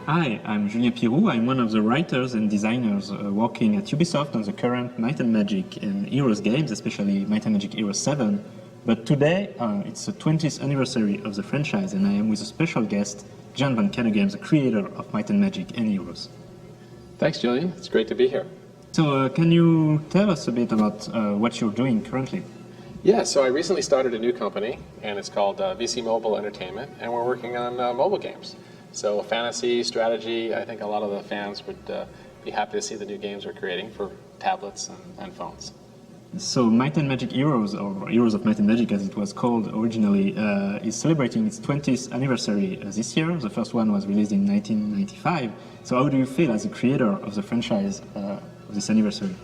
Hi, I'm Julien Pirou. I'm one of the writers and designers working at Ubisoft on the current Might and Magic and Heroes games, especially Might and Magic Heroes 7. But today, it's the 20th anniversary of the franchise, and I am with a special guest, Jon Van Caneghem, the creator of Might and Magic and Heroes. Thanks, Julien. It's great to be here. So, can you tell us a bit about what you're doing currently? Yeah, so I recently started a new company, and it's called VC Mobile Entertainment, and we're working on mobile games. So fantasy, strategy, I think a lot of the fans would be happy to see the new games we're creating for tablets and phones. So Might and Magic Heroes, or Heroes of Might and Magic as it was called originally, is celebrating its 20th anniversary this year. The first one was released in 1995. So how do you feel as a creator of the franchise of this anniversary?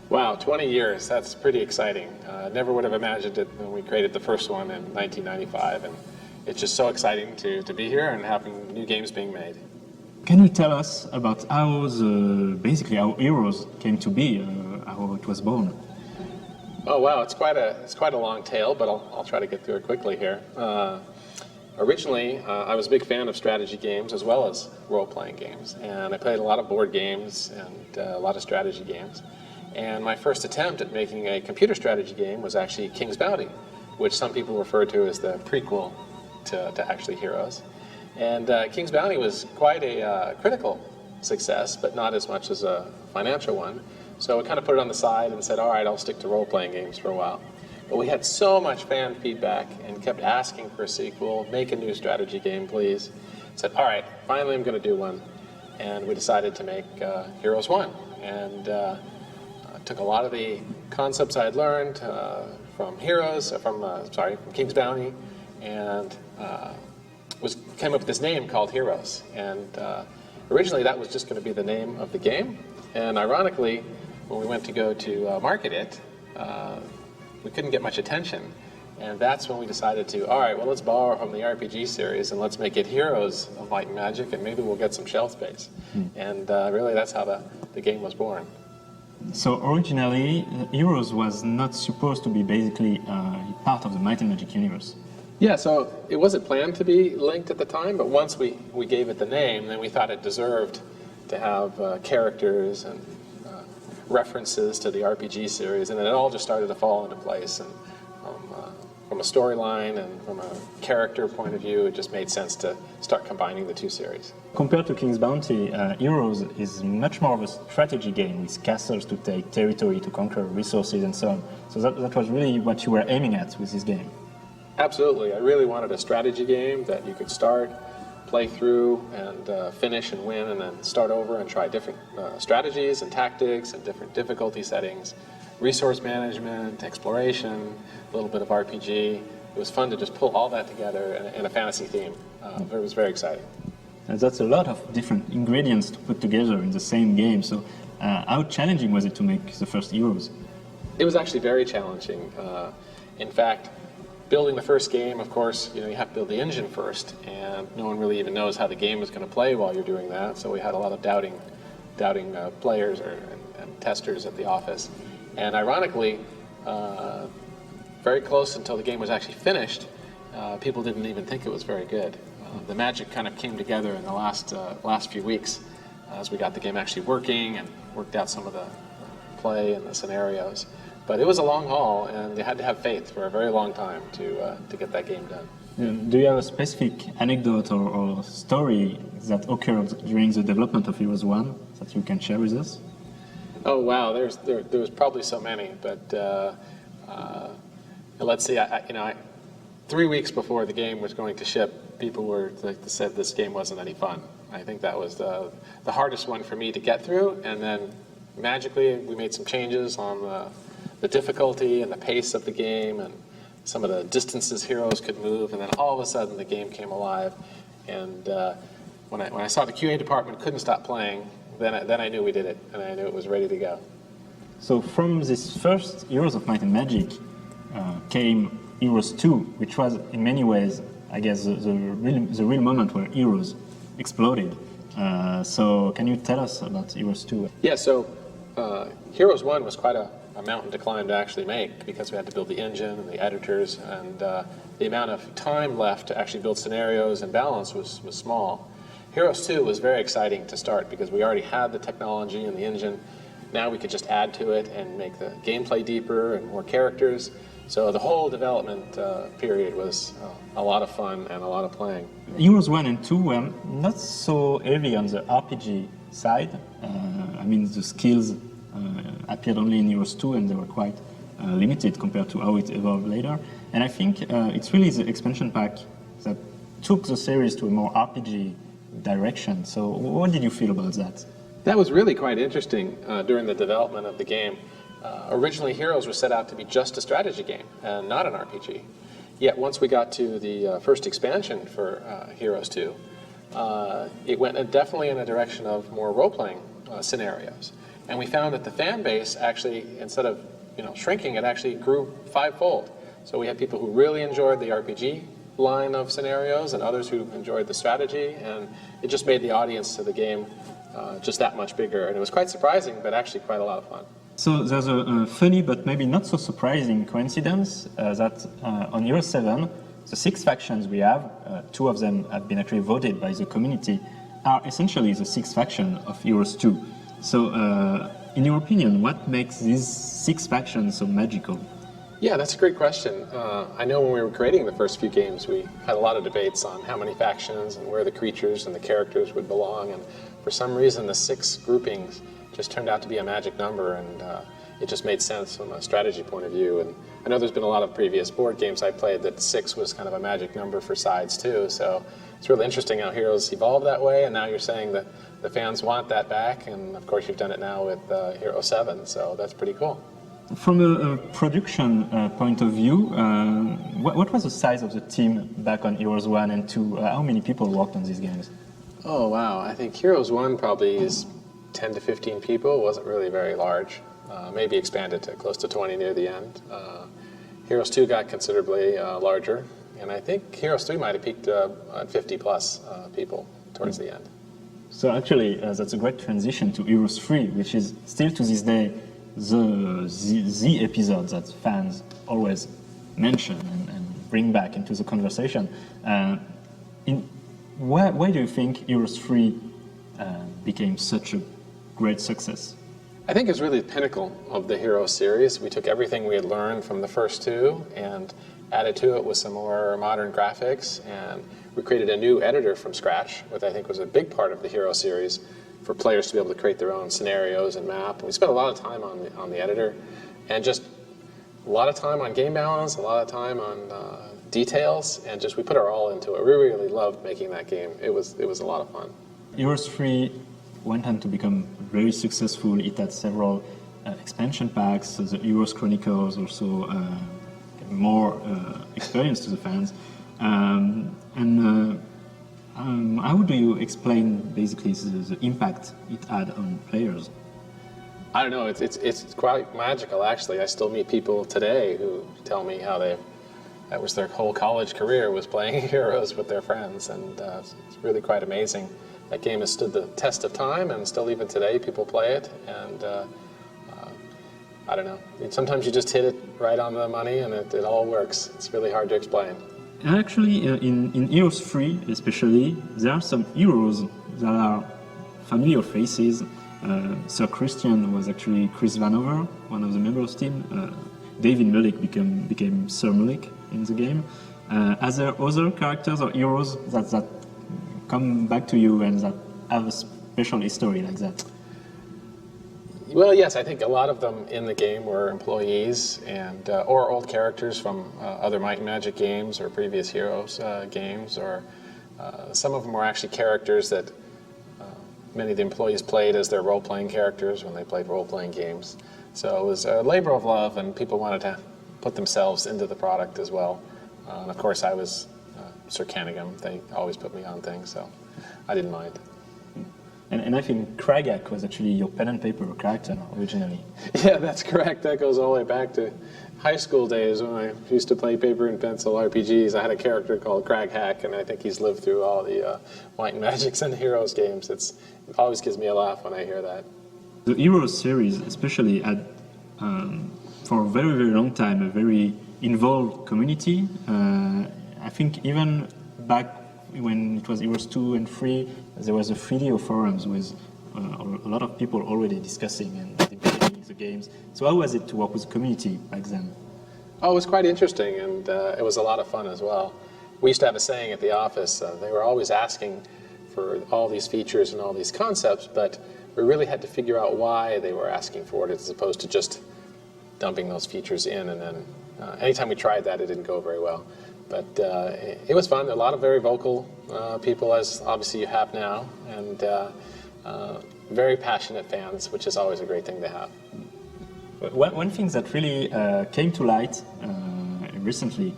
Wow, 20 years, that's pretty exciting. Never would have imagined it when we created the first one in 1995. And it's just so exciting to be here and having new games being made. Can you tell us about how basically how Heroes came to be, how it was born? Oh wow, it's quite a long tale, but I'll try to get through it quickly here. Originally, I was a big fan of strategy games as well as role-playing games, and I played a lot of board games and a lot of strategy games. And my first attempt at making a computer strategy game was actually King's Bounty, which some people refer to as the prequel to actually Heroes. And King's Bounty was quite a critical success, but not as much as a financial one. So we kind of put it on the side and said, all right, I'll stick to role-playing games for a while. But we had so much fan feedback and kept asking for a sequel, make a new strategy game, please. Said, all right, finally I'm going to do one. And we decided to make Heroes 1. And took a lot of the concepts I had learned from King's Bounty, and came up with this name called Heroes. And originally that was just going to be the name of the game. And ironically, when we went to go to market it, we couldn't get much attention. And that's when we decided to, all right, well, let's borrow from the RPG series and let's make it Heroes of Might and Magic, and maybe we'll get some shelf space. And really that's how the game was born. So originally, Heroes was not supposed to be basically part of the Might and Magic universe. Yeah, so it wasn't planned to be linked at the time, but once we gave it the name, then we thought it deserved to have characters and references to the RPG series, and then it all just started to fall into place. And from a storyline and from a character point of view, it just made sense to start combining the two series. Compared to King's Bounty, Heroes is much more of a strategy game with castles to take, territory to conquer, resources and so on. So that was really what you were aiming at with this game. Absolutely. I really wanted a strategy game that you could start, play through, and finish and win, and then start over and try different strategies and tactics and different difficulty settings, resource management, exploration, a little bit of RPG. It was fun to just pull all that together in a fantasy theme. It was very exciting. And that's a lot of different ingredients to put together in the same game. So how challenging was it to make the first Heroes? It was actually very challenging. In fact, building the first game, of course, you have to build the engine first, and no one really even knows how the game is going to play while you're doing that. So we had a lot of doubting players and testers at the office. And ironically, very close until the game was actually finished, people didn't even think it was very good. The magic kind of came together in the last few weeks as we got the game actually working and worked out some of the play and the scenarios. But it was a long haul, and you had to have faith for a very long time to get that game done. Do you have a specific anecdote or story that occurred during the development of Heroes 1 that you can share with us? Oh wow, there was probably so many, but let's see. 3 weeks before the game was going to ship, people said this game wasn't any fun. I think that was the hardest one for me to get through, and then magically we made some changes on the difficulty and the pace of the game and some of the distances heroes could move, and then all of a sudden the game came alive. And when I saw the QA department couldn't stop playing, then I knew we did it, and I knew it was ready to go. So from this first Heroes of Might and Magic came Heroes 2, which was in many ways, I guess, the real moment where Heroes exploded. So can you tell us about Heroes 2? Yeah, so Heroes 1 was quite a mountain to climb to actually make, because we had to build the engine and the editors, and the amount of time left to actually build scenarios and balance was small. Heroes 2 was very exciting to start because we already had the technology and the engine. Now we could just add to it and make the gameplay deeper and more characters. So the whole development period was a lot of fun and a lot of playing. Heroes 1 and 2 were not so heavy on the RPG side. I mean, the skills appeared only in Heroes 2 and they were quite limited compared to how it evolved later. And I think it's really the expansion pack that took the series to a more RPG direction. So what did you feel about that? That was really quite interesting during the development of the game. Originally, Heroes was set out to be just a strategy game and not an RPG. Yet once we got to the first expansion for Heroes 2, it went definitely in a direction of more role-playing scenarios. And we found that the fan base actually, instead of shrinking, it actually grew fivefold. So we had people who really enjoyed the RPG line of scenarios and others who enjoyed the strategy, and it just made the audience to the game just that much bigger. And it was quite surprising, but actually quite a lot of fun. So there's a funny but maybe not so surprising coincidence that on Heroes 7, the 6 factions we have, 2 of them have been actually voted by the community, are essentially the 6 factions of Heroes 2. So in your opinion, what makes these 6 factions so magical? Yeah, that's a great question. I know when we were creating the first few games, we had a lot of debates on how many factions and where the creatures and the characters would belong, and for some reason the 6 groupings just turned out to be a magic number, and it just made sense from a strategy point of view. And I know there's been a lot of previous board games I played that 6 was kind of a magic number for sides too, so it's really interesting how Heroes evolved that way, and now you're saying that the fans want that back, and of course you've done it now with Hero 7, so that's pretty cool. From a production point of view, what was the size of the team back on Heroes 1 and 2? How many people worked on these games? Oh wow, I think Heroes 1 probably is 10 to 15 people. It wasn't really very large. Maybe expanded to close to 20 near the end. Heroes 2 got considerably larger, and I think Heroes 3 might have peaked at 50 plus people towards the end. So actually, that's a great transition to Heroes 3, which is still to this day the episode that fans always mention and bring back into the conversation. Why do you think Heroes 3 became such a great success? I think it's really the pinnacle of the Heroes series. We took everything we had learned from the first 2 and added to it with some more modern graphics, and we created a new editor from scratch, which I think was a big part of the Heroes series, for players to be able to create their own scenarios and map. And we spent a lot of time on the editor, and just a lot of time on game balance, a lot of time on details, and just we put our all into it. We really loved making that game. It was a lot of fun. Heroes 3 went on to become very successful. It had several expansion packs. The Heroes Chronicles also more experience to the fans. How do you explain basically the impact it had on players? I don't know. It's quite magical, actually. I still meet people today who tell me how that was their whole college career, was playing Heroes with their friends, and it's really quite amazing. That game has stood the test of time, and still even today people play it. And I don't know. Sometimes you just hit it right on the money, and it all works. It's really hard to explain. Actually, in Heroes 3 especially, there are some heroes that are familiar faces. Sir Christian was actually Chris Vanover, one of the members of the team. David Mullick became Sir Mullick in the game. Are there other characters or heroes that come back to you and that have a special history like that? Well, yes, I think a lot of them in the game were employees and or old characters from other Might and Magic games or previous Heroes games, or some of them were actually characters that many of the employees played as their role-playing characters when they played role-playing games. So it was a labor of love, and people wanted to put themselves into the product as well. And of course, I was Sir Caneghem. They always put me on things, so I didn't mind. And I think Kragak was actually your pen and paper character originally. Yeah, that's correct. That goes all the way back to high school days when I used to play paper and pencil RPGs. I had a character called Crag Hack, and I think he's lived through all the Might and Magics and Heroes games. It always gives me a laugh when I hear that. The Heroes series especially had, for a very, very long time, a very involved community. I think even back when it was Heroes 2 and 3, there was a video forums with a lot of people already discussing and debating the games. So how was it to work with the community back then? Oh, it was quite interesting, and it was a lot of fun as well. We used to have a saying at the office, they were always asking for all these features and all these concepts, but we really had to figure out why they were asking for it as opposed to just dumping those features in, and then anytime we tried that, it didn't go very well. But it was fun. A lot of very vocal people, as obviously you have now, and very passionate fans, which is always a great thing to have. One thing that really came to light recently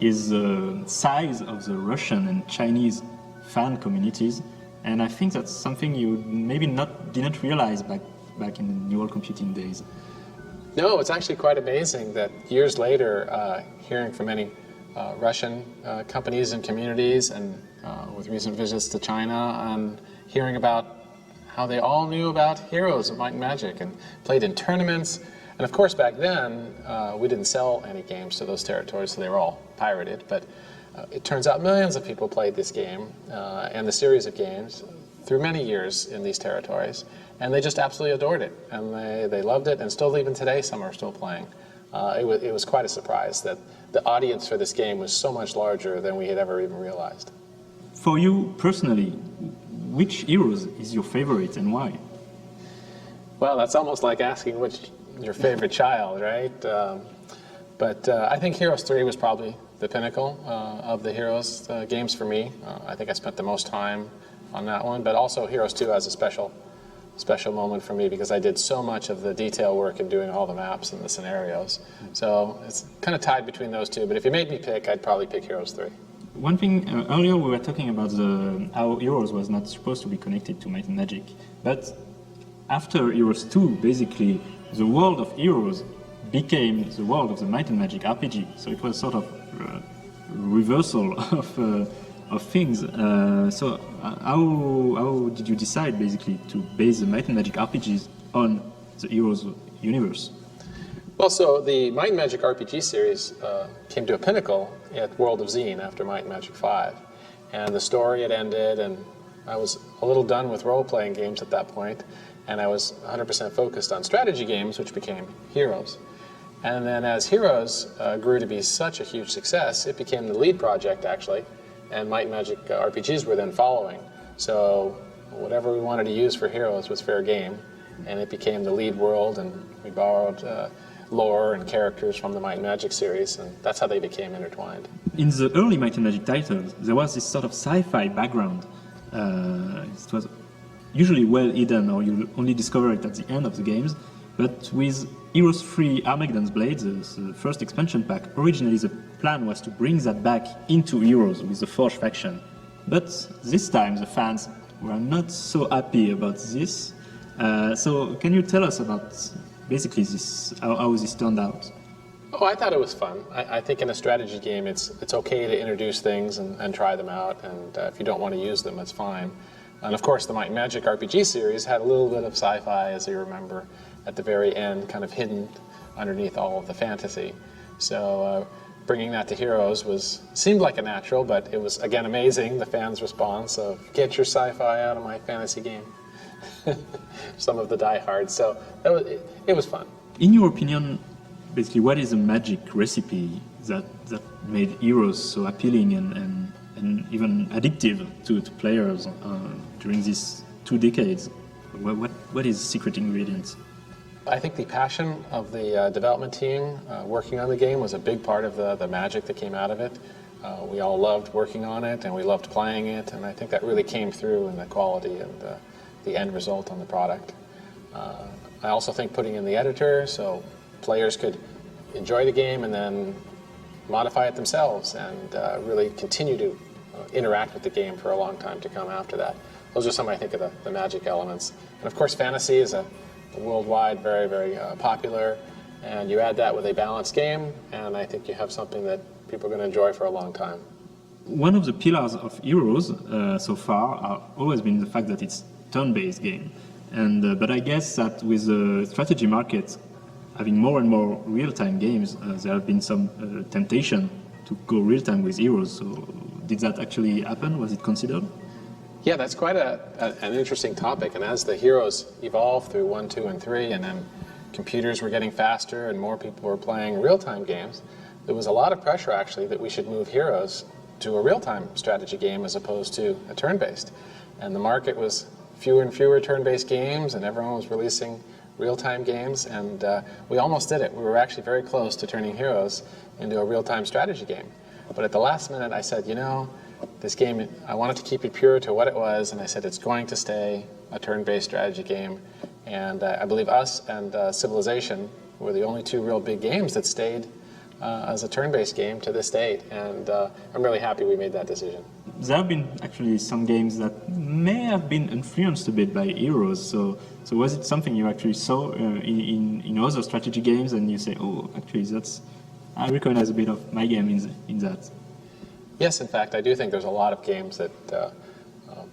is the size of the Russian and Chinese fan communities, and I think that's something you maybe didn't realize back in the New World Computing days. No, it's actually quite amazing that years later, hearing from many Russian companies and communities, and with recent visits to China, and hearing about how they all knew about Heroes of Might and Magic and played in tournaments. And of course, back then, we didn't sell any games to those territories, so they were all pirated. But it turns out millions of people played this game and the series of games through many years in these territories, and they just absolutely adored it, and they loved it, and still even today, some are still playing. It was quite a surprise that the audience for this game was so much larger than we had ever even realized. For you personally, which Heroes is your favorite and why? Well, that's almost like asking which your favorite child, right? But I think Heroes 3 was probably the pinnacle of the Heroes games for me. I think I spent the most time on that one, but also Heroes 2 has a special moment for me because I did so much of the detail work in doing all the maps and the scenarios. So it's kind of tied between those two, but if you made me pick, I'd probably pick Heroes 3. One thing, earlier we were talking about how Heroes was not supposed to be connected to Might and Magic, but after Heroes 2, basically, the world of Heroes became the world of the Might and Magic RPG. So it was sort of reversal of things. So how did you decide basically to base the Might and Magic RPGs on the Heroes universe? Well, so the Might and Magic RPG series came to a pinnacle at World of Xeen after Might and Magic 5. And the story had ended, and I was a little done with role-playing games at that point, and I was 100% focused on strategy games, which became Heroes. And then as Heroes grew to be such a huge success, it became the lead project, actually, and Might and Magic RPGs were then following. So whatever we wanted to use for Heroes was fair game, and it became the lead world, and we borrowed lore and characters from the Might and Magic series, and that's how they became intertwined. In the early Might and Magic titles, there was this sort of sci-fi background. It was usually well hidden, or you only discover it at the end of the games. But with Heroes 3 Armageddon's Blades, the first expansion pack, originally the plan was to bring that back into Heroes with the Forge faction. But this time the fans were not so happy about this. So can you tell us about basically this, how this turned out? Oh, I thought it was fun. I think in a strategy game it's okay to introduce things and try them out, and if you don't want to use them, it's fine. And of course the Might and Magic RPG series had a little bit of sci-fi, as you remember, at the very end, kind of hidden underneath all of the fantasy. So bringing that to Heroes seemed like a natural, but it was, again, amazing, the fans' response of, get your sci-fi out of my fantasy game. Some of the diehards, so it was fun. In your opinion, basically, what is a magic recipe that made Heroes so appealing and even addictive to players during these 2 decades? What is the secret ingredient? I think the passion of the development team working on the game was a big part of the magic that came out of it. We all loved working on it, and we loved playing it, and I think that really came through in the quality and the end result on the product. I also think putting in the editor so players could enjoy the game and then modify it themselves and really continue to interact with the game for a long time to come after that. Those are some, I think, of the magic elements. And of course, fantasy is a worldwide very, very popular, and you add that with a balanced game, and I think you have something that people are going to enjoy for a long time. One of the pillars of Heroes so far have always been the fact that it's turn-based game. And but I guess that with the strategy market having more and more real-time games, there have been some temptation to go real-time with Heroes. So did that actually happen? Was it considered? Yeah, that's quite an interesting topic. And as the heroes evolved through 1, 2, and 3, and then computers were getting faster and more people were playing real-time games, there was a lot of pressure actually that we should move heroes to a real-time strategy game as opposed to a turn-based. And the market was fewer and fewer turn-based games, and everyone was releasing real-time games, and we almost did it. We were actually very close to turning Heroes into a real-time strategy game. But at the last minute I said, you know, this game, I wanted to keep it pure to what it was, and I said it's going to stay a turn-based strategy game. And I believe us and Civilization were the only two real big games that stayed as a turn-based game to this date, and I'm really happy we made that decision. There have been actually some games that may have been influenced a bit by Heroes, so was it something you actually saw in other strategy games and you say, oh, actually I recognize a bit of my game in that? Yes, in fact, I do think there's a lot of games that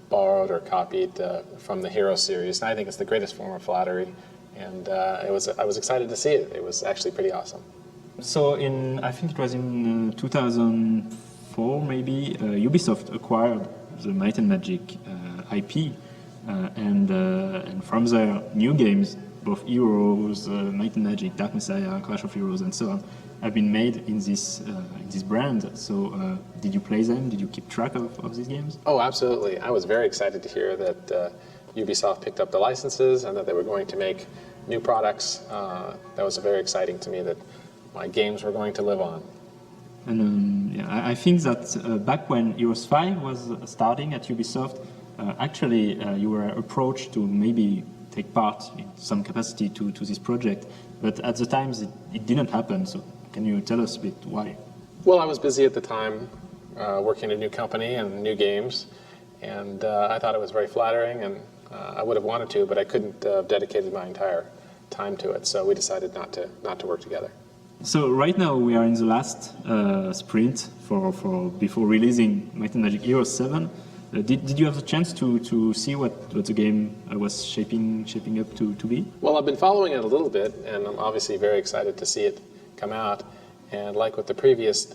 borrowed or copied from the Hero series, and I think it's the greatest form of flattery, and I was excited to see it. It was actually pretty awesome. So I think it was in 2004 maybe, Ubisoft acquired the Might and Magic IP, and from their new games, both Heroes, Might and Magic, Dark Messiah, Clash of Heroes, and so on, have been made in this brand. So did you play them? Did you keep track of these games? Oh, absolutely. I was very excited to hear that Ubisoft picked up the licenses and that they were going to make new products. That was very exciting to me that my games were going to live on. And yeah, I think that back when Heroes 5 was starting at Ubisoft, actually you were approached to maybe take part in some capacity to this project, but at the time it didn't happen. So can you tell us a bit why? Well, I was busy at the time working in a new company and new games, and I thought it was very flattering, and I would have wanted to, but I couldn't have dedicated my entire time to it, so we decided not to work together. So right now we are in the last sprint before releasing Might and Magic Heroes 7. Did you have the chance to see what the game was shaping up to be? Well, I've been following it a little bit, and I'm obviously very excited to see it come out. And like with the previous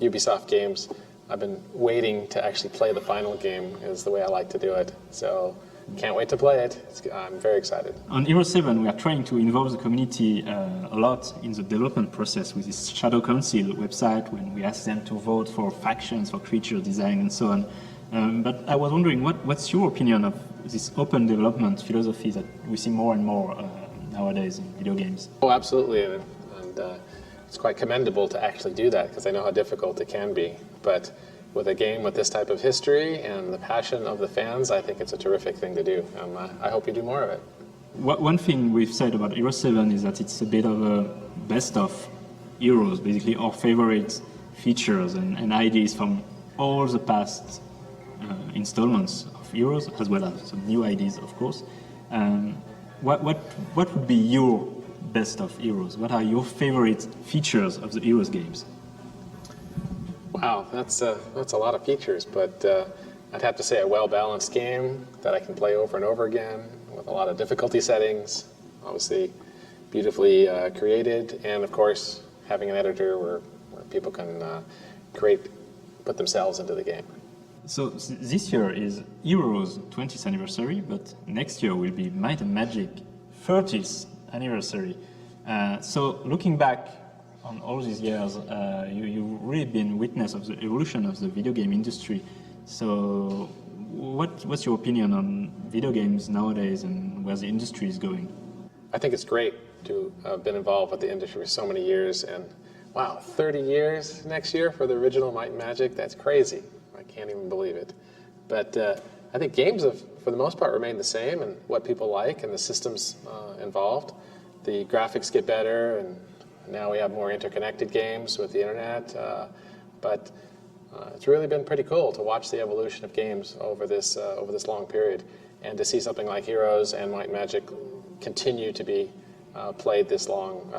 Ubisoft games, I've been waiting to actually play the final game, is the way I like to do it. So can't wait to play it. I'm very excited. On Heroes 7, we are trying to involve the community a lot in the development process with this Shadow Council website, when we ask them to vote for factions, for creature design, and so on. But I was wondering, what's your opinion of this open development philosophy that we see more and more nowadays in video games? Oh, absolutely, and it's quite commendable to actually do that, because I know how difficult it can be. But with a game with this type of history and the passion of the fans, I think it's a terrific thing to do. I hope you do more of it. One thing we've said about Heroes 7 is that it's a bit of a best of Heroes, basically our favorite features and ideas from all the past installments of Heroes, as well as some new ideas, of course. What would be your best of Heroes? What are your favorite features of the Heroes games? Wow, that's a lot of features, but I'd have to say a well-balanced game that I can play over and over again with a lot of difficulty settings, obviously beautifully created, and of course having an editor where people can put themselves into the game. So this year is Heroes 20th anniversary, but next year will be Might and Magic 30th anniversary. So looking back on all these years, you've really been witness of the evolution of the video game industry. So what's your opinion on video games nowadays and where the industry is going? I think it's great to have been involved with the industry for so many years, and wow, 30 years next year for the original Might and Magic, that's crazy. I can't even believe it. But I think games have, for the most part, remained the same, and what people like and the systems involved. The graphics get better, and now we have more interconnected games with the internet. But it's really been pretty cool to watch the evolution of games over this long period, and to see something like Heroes and Might and Magic continue to be played this long.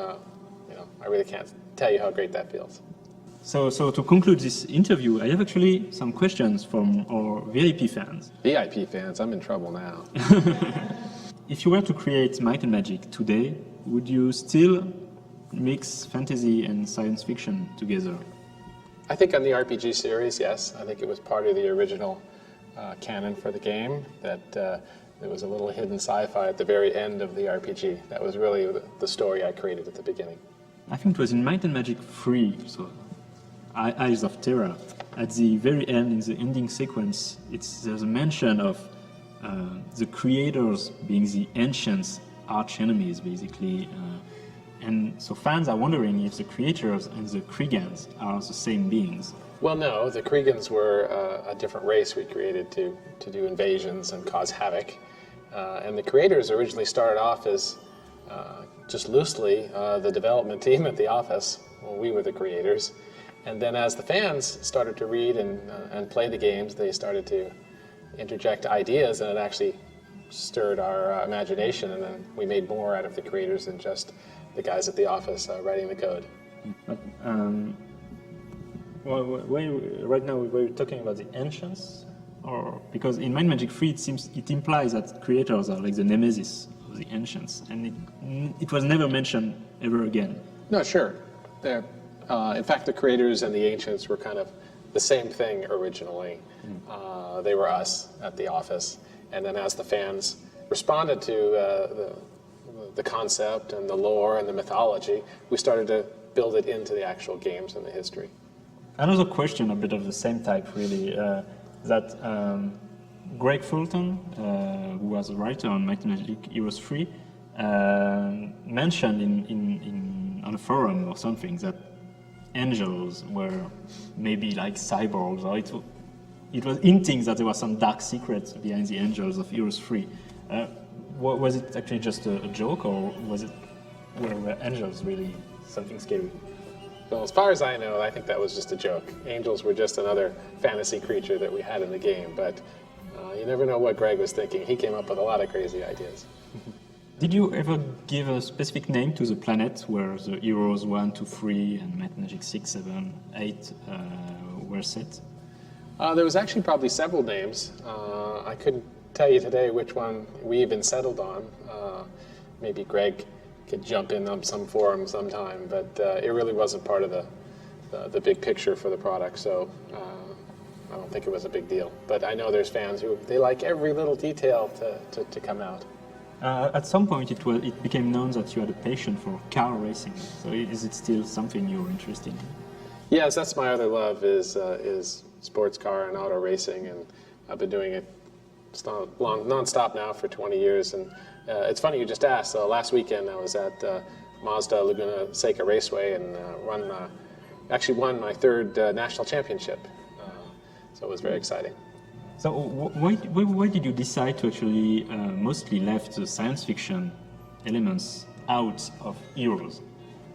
I really can't tell you how great that feels. So to conclude this interview, I have actually some questions from our VIP fans. VIP fans, I'm in trouble now. If you were to create Might and Magic today, would you still mix fantasy and science fiction together? I think on the RPG series, yes. I think it was part of the original canon for the game that there was a little hidden sci-fi at the very end of the RPG. That was really the story I created at the beginning. I think it was in Might and Magic 3, so Eyes of Terra. At the very end, in the ending sequence, there's a mention of the creators being the ancients' arch enemies, basically. And so fans are wondering if the creators and the Kriegans are the same beings. Well, no, the Kriegans were a different race we created to do invasions and cause havoc. And the creators originally started off as just loosely the development team at the office. Well, we were the creators. And then as the fans started to read and play the games, they started to interject ideas, and it actually stirred our imagination, and then we made more out of the creators than just the guys at the office writing the code. But, right now we're talking about the ancients, or because in Might and Magic 3 it implies that creators are like the nemesis of the ancients, and it was never mentioned ever again. No, sure. In fact, the creators and the ancients were kind of the same thing originally. They were us at the office, and then as the fans responded to the concept and the lore and the mythology, we started to build it into the actual games and the history. Another question, a bit of the same type, really, that Greg Fulton, who was a writer on Might and Magic Heroes 3, mentioned on a forum or something that angels were maybe like cyborgs, or it was hinting that there were some dark secrets behind the angels of Heroes 3. Was it actually just a joke, or were angels really something scary? Well, as far as I know, I think that was just a joke. Angels were just another fantasy creature that we had in the game, but you never know what Greg was thinking. He came up with a lot of crazy ideas. Did you ever give a specific name to the planet where the Heroes 1, 2, 3, and Might and Magic 6, 7, 8 were set? There was actually probably several names. I couldn't tell you today which one we even settled on. Maybe Greg could jump in on some forum sometime, but it really wasn't part of the big picture for the product, so I don't think it was a big deal. But I know there's fans who they like every little detail to come out. At some point, it became known that you had a passion for car racing. So is it still something you're interested in? Yes, that's my other love is sports car and auto racing, and I've been doing it non-stop now for 20 years. And it's funny you just asked. Last weekend I was at Mazda Laguna Seca Raceway and actually won my third national championship. So it was very exciting. So why did you decide to actually mostly left the science fiction elements out of Heroes?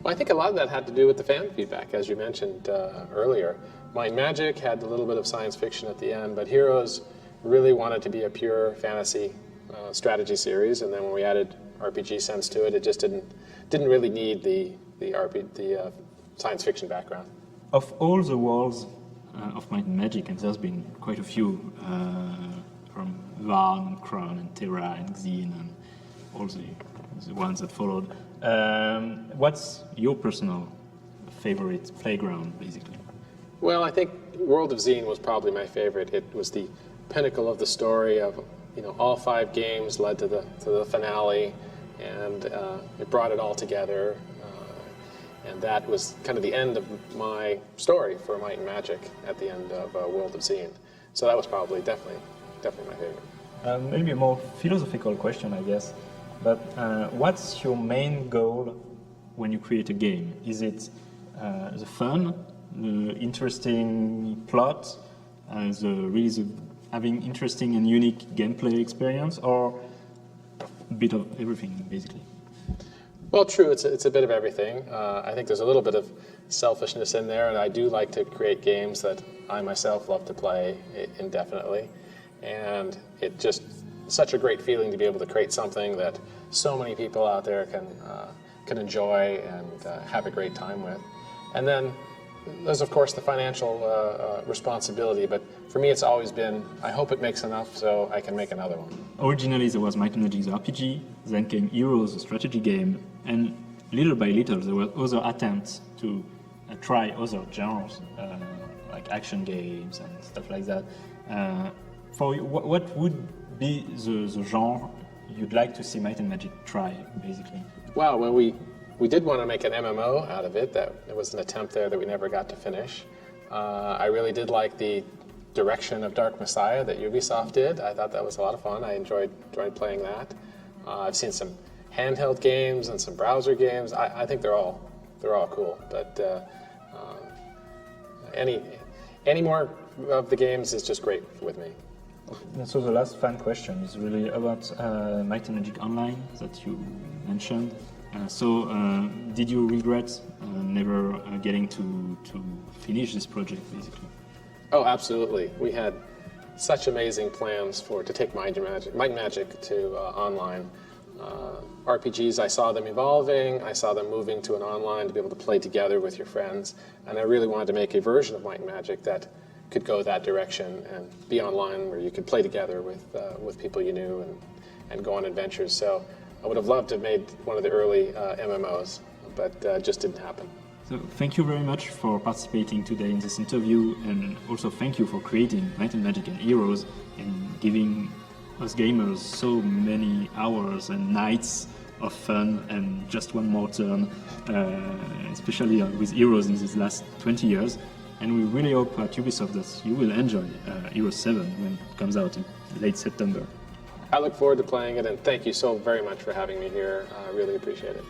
Well, I think a lot of that had to do with the fan feedback, as you mentioned earlier. Might and Magic had a little bit of science fiction at the end, but Heroes really wanted to be a pure fantasy strategy series, and then when we added RPG sense to it, it just didn't really need the science fiction background. Of all the worlds of Might and Magic, and there's been quite a few from Varn and Kron and Terra and Xin and all the ones that followed. What's your personal favorite playground, basically? Well, I think World of Xin was probably my favorite. It was the pinnacle of the story of, all 5 games led to the finale, and it brought it all together. And that was kind of the end of my story for Might and Magic at the end of World of Xin. So that was probably definitely my favorite. Maybe a more philosophical question, I guess. But what's your main goal when you create a game? Is it the fun, the interesting plot, having interesting and unique gameplay experience, or a bit of everything, basically? Well, true, it's a bit of everything. I think there's a little bit of selfishness in there, and I do like to create games that I myself love to play indefinitely. And it's just such a great feeling to be able to create something that so many people out there can enjoy and have a great time with. And then there's, of course, the financial responsibility, but for me it's always been, I hope it makes enough so I can make another one. Originally there was Might and Magic the RPG, then came Heroes, a strategy game, and little by little there were other attempts to try other genres. like action games and stuff like that. For you, what would be the genre you'd like to see Might and Magic try, basically? Well, we did want to make an MMO out of it. That it was an attempt there that we never got to finish. I really did like the direction of Dark Messiah that Ubisoft did. I thought that was a lot of fun. I enjoyed playing that. I've seen some handheld games and some browser games. I think they're all cool. But any more of the games is just great with me. So the last fan question is really about Might and Magic Online that you mentioned. Did you regret never getting to finish this project, basically? Oh, absolutely. We had such amazing plans to take Might and Magic to online. RPGs, I saw them evolving, I saw them moving to an online to be able to play together with your friends, and I really wanted to make a version of Might and Magic that could go that direction and be online where you could play together with people you knew and go on adventures. So I would have loved to have made one of the early MMOs, but just didn't happen. So thank you very much for participating today in this interview, and also thank you for creating Might and Magic and Heroes and giving us gamers so many hours and nights of fun and just one more turn, especially with Heroes in these last 20 years. And we really hope at Ubisoft that you will enjoy Heroes 7 when it comes out in late September. I look forward to playing it, and thank you so very much for having me here. I really appreciate it.